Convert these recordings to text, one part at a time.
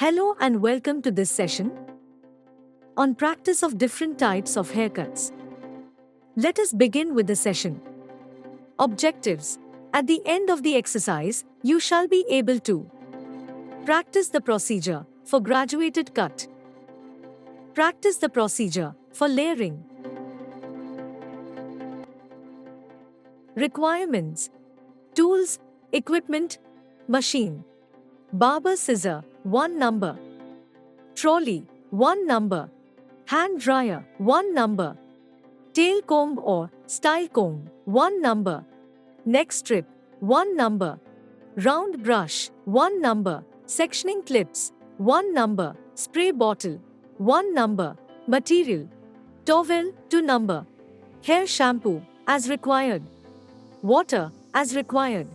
Hello and welcome to this session on practice of different types of haircuts. Let us begin with the session. Objectives. At the end of the exercise, you shall be able to practice the procedure for graduated cut, practice the procedure for layering. Requirements: tools, equipment, machine, barber scissor, 1 number, trolley, 1 number, hand dryer, 1 number, tail comb or style comb, 1 number, neck strip, 1 number, round brush, 1 number, sectioning clips, 1 number, spray bottle, 1 number, material, towel, 2 number, hair shampoo, as required, water, as required.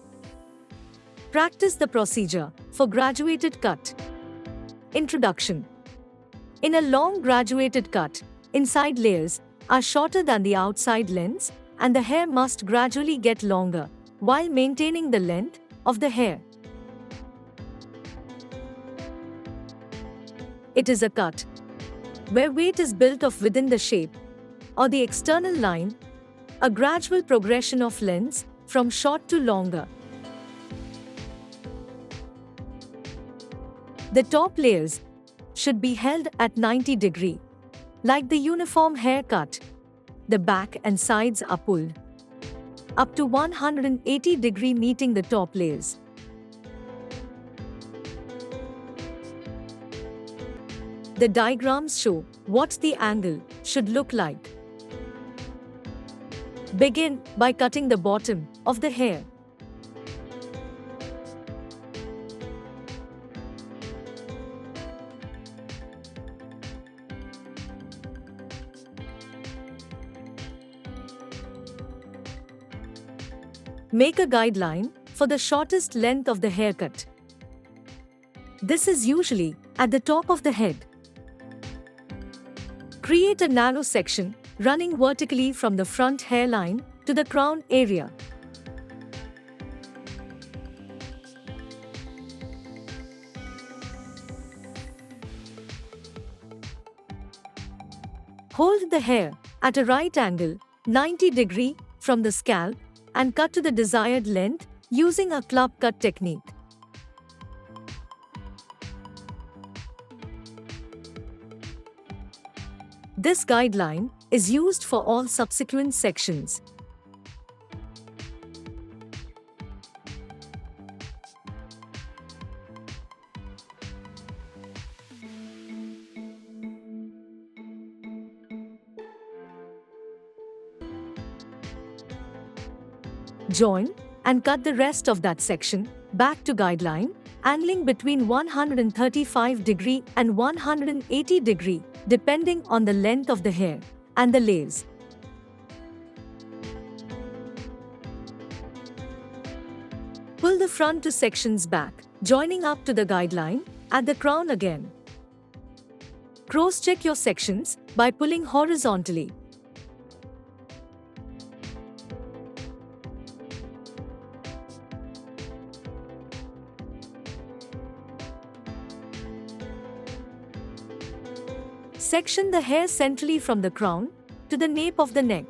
Practice the procedure for graduated cut. Introduction. In a long graduated cut, inside layers are shorter than the outside lengths, and the hair must gradually get longer while maintaining the length of the hair. It is a cut where weight is built of within the shape or the external line, a gradual progression of lengths from short to longer. The top layers should be held at 90 degree. Like the uniform haircut, the back and sides are pulled up to 180 degree, meeting the top layers. The diagrams show what the angle should look like. Begin by cutting the bottom of the hair. Make a guideline for the shortest length of the haircut. This is usually at the top of the head. Create a narrow section running vertically from the front hairline to the crown area. Hold the hair at a right angle, 90 degree, from the scalp and cut to the desired length using a club cut technique. This guideline is used for all subsequent sections. Join and cut the rest of that section back to guideline, angling between 135 degree and 180 degree, depending on the length of the hair and the layers. Pull the front two sections back, joining up to the guideline at the crown again. Cross-check your sections by pulling horizontally. Section the hair centrally from the crown to the nape of the neck.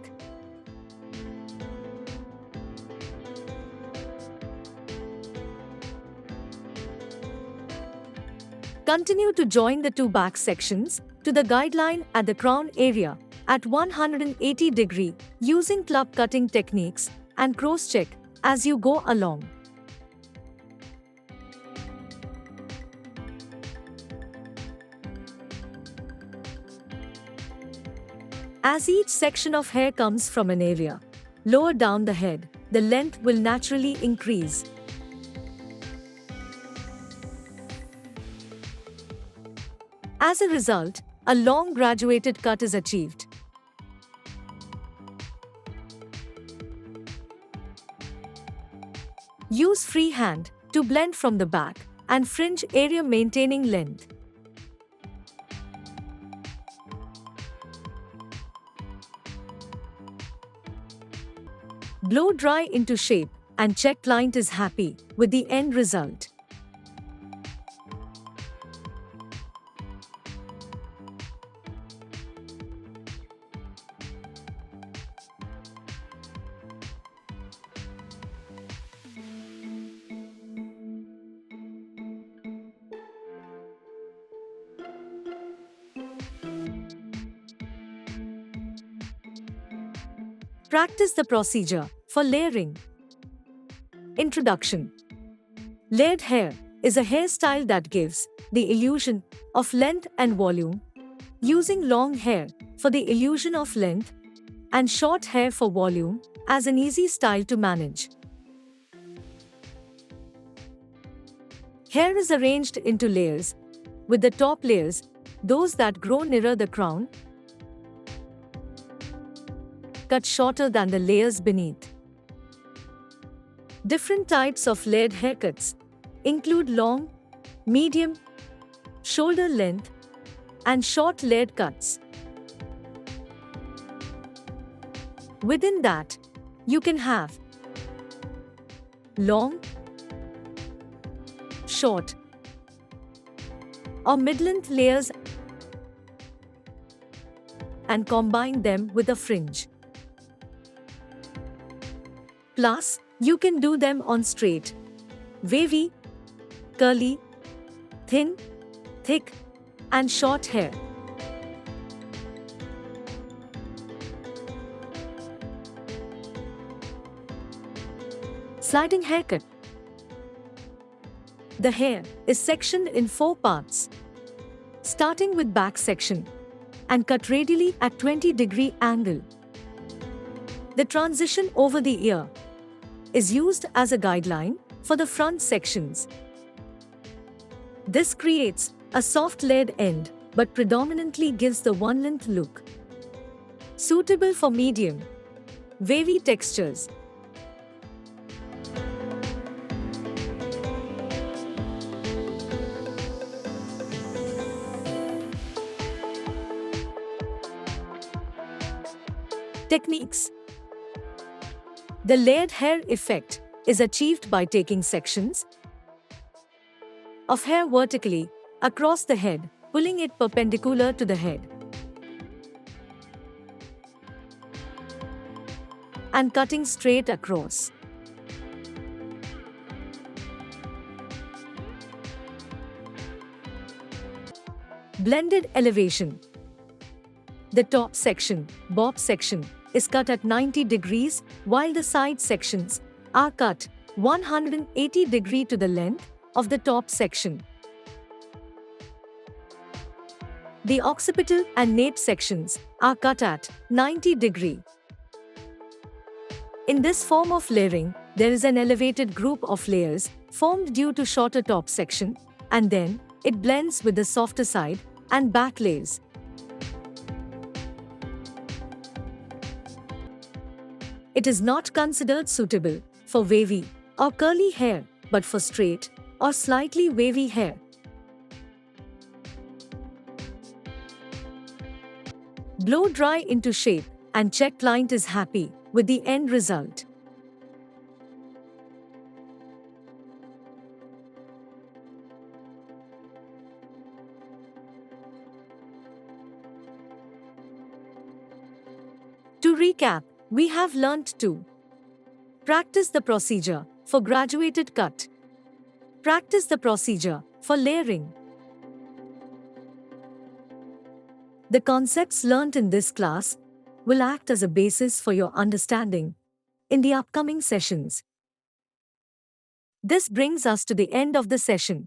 Continue to join the two back sections to the guideline at the crown area at 180 degree using club cutting techniques, and cross-check as you go along. As each section of hair comes from an area lower down the head, the length will naturally increase. As a result, a long graduated cut is achieved. Use free hand to blend from the back and fringe area, maintaining length. Blow dry into shape and check client is happy with the end result. Practice the procedure for layering. Introduction. Layered hair is a hairstyle that gives the illusion of length and volume, using long hair for the illusion of length and short hair for volume as an easy style to manage. Hair is arranged into layers, with the top layers, those that grow nearer the crown, cut shorter than the layers beneath. Different types of layered haircuts include long, medium, shoulder length, and short layered cuts. Within that, you can have long, short, or mid-length layers and combine them with a fringe. Plus, you can do them on straight, wavy, curly, thin, thick, and short hair. Sliding haircut. The hair is sectioned in 4 parts, starting with back section and cut radially at 20-degree angle. The transition over the ear is used as a guideline for the front sections. This creates a soft layered end but predominantly gives the one-length look. Suitable for medium, wavy textures. Techniques. The layered hair effect is achieved by taking sections of hair vertically across the head, pulling it perpendicular to the head, and cutting straight across. Blended elevation. The top section, bob section, is cut at 90 degrees, while the side sections are cut 180 degrees to the length of the top section. The occipital and nape sections are cut at 90 degrees. In this form of layering, there is an elevated group of layers formed due to shorter top section, and then it blends with the softer side and back layers. It is not considered suitable for wavy or curly hair, but for straight or slightly wavy hair. Blow dry into shape and check client is happy with the end result. To recap, we have learnt to practice the procedure for graduated cut, practice the procedure for layering. The concepts learnt in this class will act as a basis for your understanding in the upcoming sessions. This brings us to the end of the session.